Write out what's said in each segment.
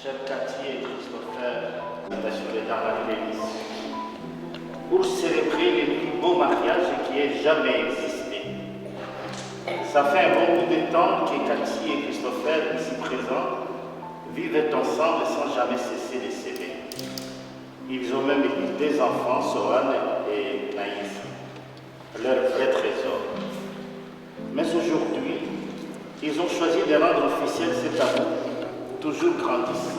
Chers Cathy et Christopher, attachés dans l'Église, pour célébrer le plus beau mariage qui ait jamais existé. Ça fait un bon bout de temps que Cathy et Christopher, ici présents, vivent ensemble sans jamais cesser de s'aimer. Ils ont même eu des enfants, Sohan et Naïs, leur vrai trésor. Mais aujourd'hui, ils ont choisi de rendre officiel cet amour, toujours grandissant.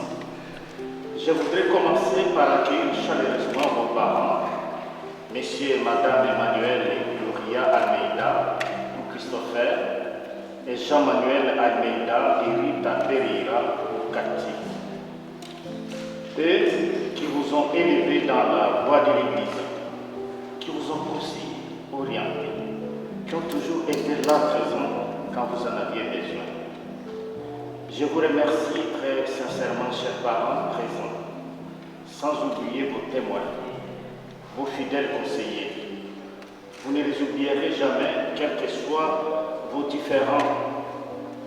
Je voudrais commencer par accueillir chaleureusement vos parents, Messieurs et Madame Emmanuel et Gloria Almeida pour Christopher, et Jean-Manuel Almeida et Rita Pereira pour Cathy. Eux qui vous ont élevé dans la voie de l'Église, qui vous ont aussi orienté, qui ont toujours été là présents quand vous en aviez besoin. Je vous remercie très sincèrement, chers parents présents, sans oublier vos témoins, vos fidèles conseillers. Vous ne les oublierez jamais, quels que soient vos différends.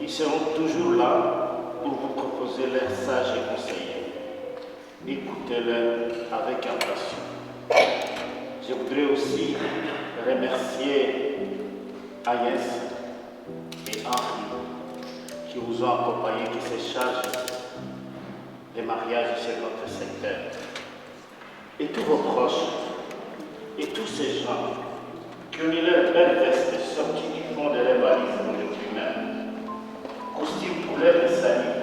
Ils seront toujours là pour vous proposer leurs sages conseils. Écoutez-les avec attention. Je voudrais aussi remercier Agnès et Henri qui vous ont accompagné, qui se chargent des mariages sur notre secteur. Et tous vos proches, et tous ces gens qui ont mis leur belle veste sortie du fond de leur valise aujourd'hui même, costume couleur de salut,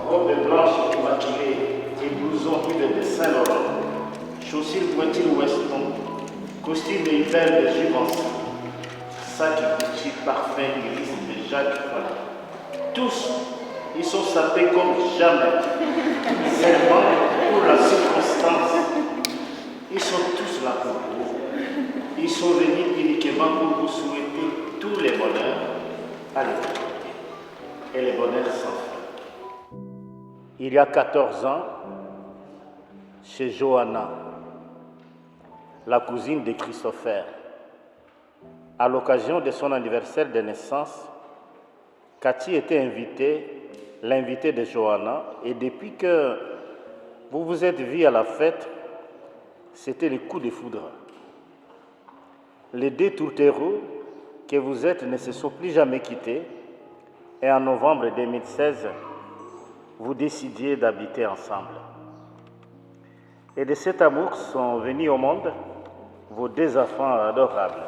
robe blanche immaculée et blouson huile de Saint-Laurent, chaussures pointures Weston, costume d'hiver de Givenchy, sac Gucci parfum iris de Jacques Valle. Tous, ils sont sapés comme jamais, seulement pour la circonstance. Ils sont tous là pour vous. Ils sont venus uniquement pour vous souhaiter tous les bonheurs à l'éternité et les bonheurs sans fin. Il y a 14 ans, chez Johanna, la cousine de Christopher, à l'occasion de son anniversaire de naissance, Cathy était l'invitée de Johanna, et depuis que vous vous êtes vus à la fête, c'était le coup de foudre. Les deux tourtereaux que vous êtes ne se sont plus jamais quittés, et en novembre 2016, vous décidiez d'habiter ensemble. Et de cet amour sont venus au monde vos deux enfants adorables,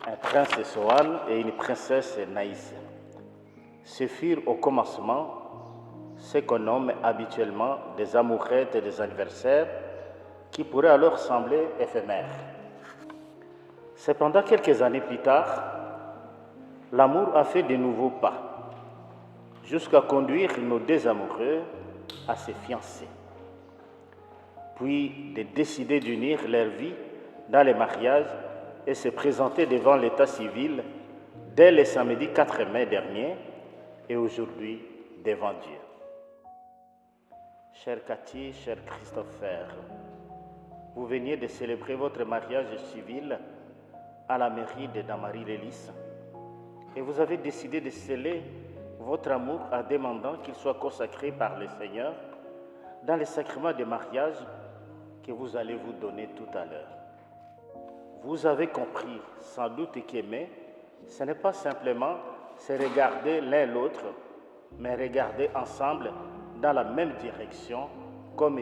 un prince Sohan et une princesse Naïs. Ce furent au commencement ce qu'on nomme habituellement des amourettes et des anniversaires qui pourraient alors sembler éphémères. Cependant, quelques années plus tard, l'amour a fait de nouveaux pas, jusqu'à conduire nos deux amoureux à se fiancer, puis de décider d'unir leur vie dans les mariages et se présenter devant l'état civil dès le samedi 4 mai dernier et aujourd'hui devant Dieu. Chère Cathy, cher Christopher, vous veniez de célébrer votre mariage civil à la mairie de Damary-les-Lys et vous avez décidé de sceller votre amour en demandant qu'il soit consacré par le Seigneur dans le sacrement de mariage que vous allez vous donner tout à l'heure. Vous avez compris sans doute qu'aimer, ce n'est pas simplement se regarder l'un l'autre, mais regarder ensemble dans la même direction, comme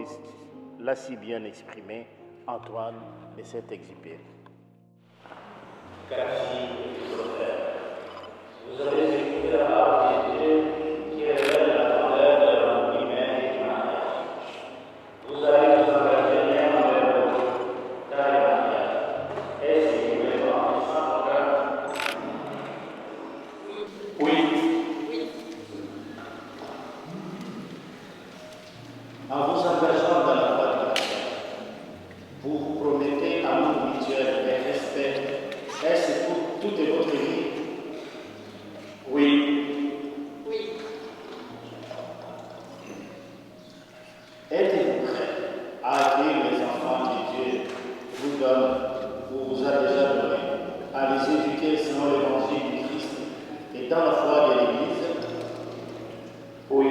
l'a si bien exprimé Antoine de Saint-Exupéry. Cathy et Christopher, vous avez écouté la parole de Dieu qui révèle la grandeur de l'amour humain et du mariage. Vous allez vous engager l'un envers l'autre dans les mariages. Est-ce que vous voulez voir sans problème? Oui. En vous engageant dans la voie du mariage, vous vous promettez amour mutuel et respect. Est-ce pour toute votre vie? Oui. Êtes-vous prêt à accueillir les enfants que Dieu vous donne ou vous a déjà donné, à les éduquer selon l'évangile du Christ et dans la foi de l'Église? Oui.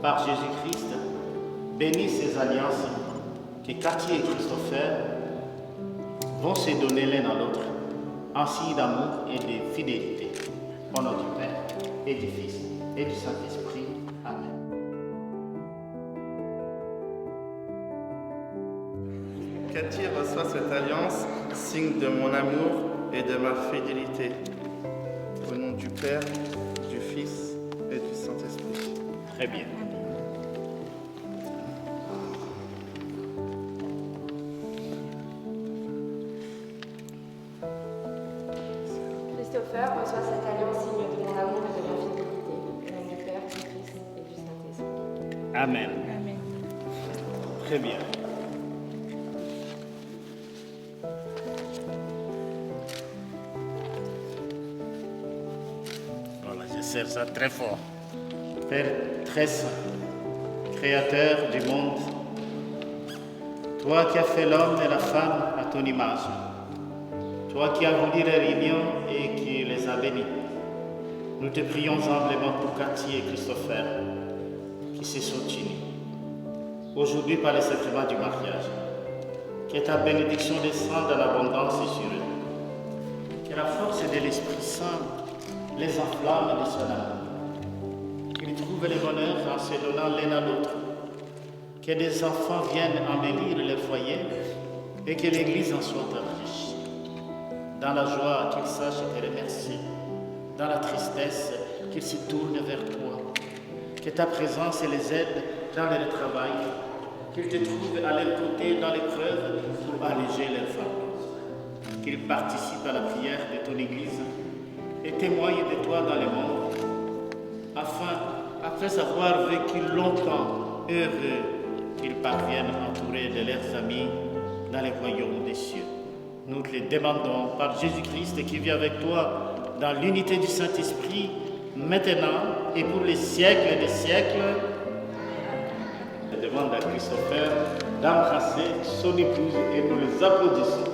Par Jésus-Christ, bénis ces alliances que Cathy et Christopher vont se donner l'un à l'autre en signe d'amour et de fidélité. Au nom du Père et du Fils et du Saint-Esprit. Amen. Cathy reçoit cette alliance, signe de mon amour et de ma fidélité. Au nom du Père, du Fils et du Saint-Esprit. Très bien. Christopher reçoit cette alliance, signe de mon amour et de ma fidélité. Au nom du Père, du Fils et du Saint-Esprit. Amen. Amen. Très bien. Voilà, je serre ça très fort. Père très saint, Créateur du monde, toi qui as fait l'homme et la femme à ton image, toi qui as voulu les réunions et qui les as bénis, nous te prions humblement pour Cathy et Christopher qui se sont unis aujourd'hui par le sacrement du mariage. Que ta bénédiction descende en abondance sur eux. Que la force de l'Esprit Saint les enflamme de son amour. Qu'ils trouvent le bonheur en se donnant l'un à l'autre. Que des enfants viennent embellir le foyer et que l'Église en soit enrichie. Dans la joie, qu'ils sachent te remercier. Dans la tristesse, qu'ils se tournent vers toi. Que ta présence les aide dans leur travail. Qu'ils te trouvent à leur côté dans l'épreuve pour alléger leur fardeau. Qu'ils participent à la prière de ton Église et témoignent de toi dans le monde, afin, après avoir vécu longtemps heureux, qu'ils parviennent entourés de leurs amis dans les royaumes des cieux. Nous te le demandons par Jésus-Christ qui vit avec toi dans l'unité du Saint-Esprit, maintenant et pour les siècles des siècles. Je demande à Christopher d'embrasser son épouse et nous les applaudissons.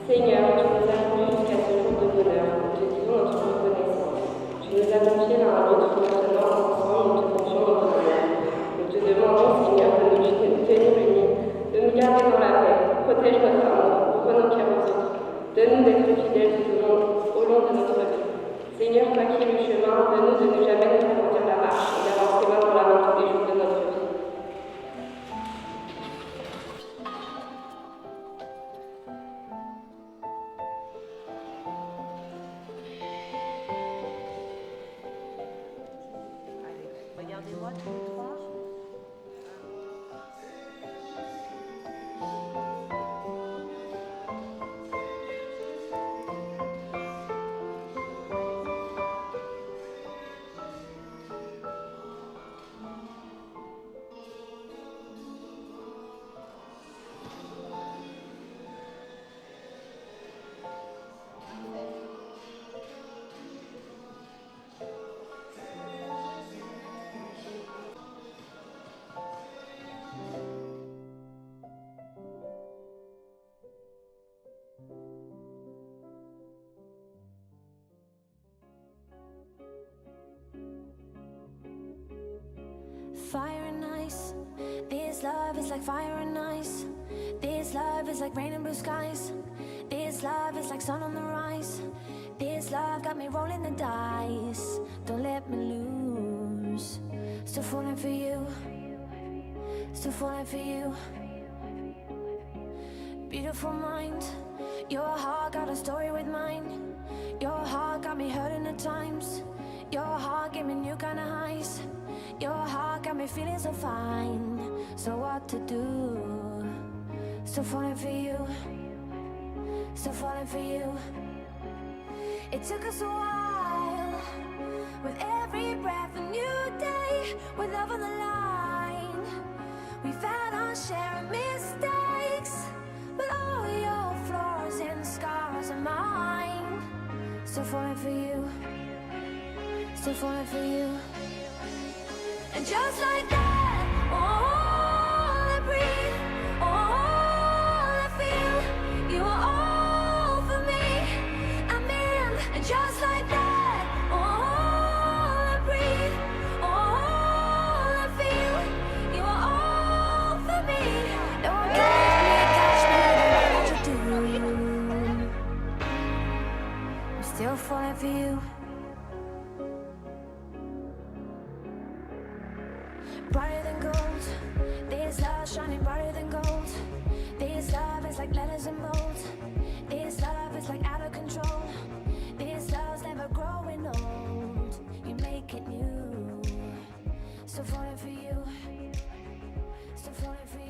Seigneur, tu nous as conduits jusqu'à ce jour de bonheur. Nous te disons notre reconnaissance. Tu nous as confiés l'un à l'autre. Maintenant, ensemble, nous te confions notre amour. Nous te demandons, Seigneur, de nous tenir unis, de nous garder dans la paix. Protège notre amour, ouvre nos cœurs aux autres. Donne-nous d'être fidèles au long de notre vie. Seigneur, toi qui es le chemin, donne-nous de ne jamais nous ralentir la marche et d'avancer main dans la main tous les jours de notre vie. Regardez-moi tous les trois. Fire and ice, this love is like fire and ice. This love is like rain and blue skies. This love is like sun on the rise. This love got me rolling the dice. Don't let me lose. Still falling for you. Still falling for you. Beautiful mind. Your heart got a story with mine. Your heart got me hurting at times. Your heart gave me new kind of highs. Your heart got me feeling so fine. So what to do? Still falling for you. Still falling for you. It took us a while. With every breath a new day. With love on the line. We've had our share of mistakes. But all your flaws and scars are mine. Still falling for you. Still falling for you. And just like that, all I breathe, all I feel, you are all for me. I'm in, and just like that, all I breathe, all I feel, you are all for me. No one catch me, the way that you do. I'm still falling for you. Brighter than gold, this love shining brighter than gold. This love is like letters in bold. This love is like out of control. This love's never growing old. You make it new. Still falling for you. Still falling for you.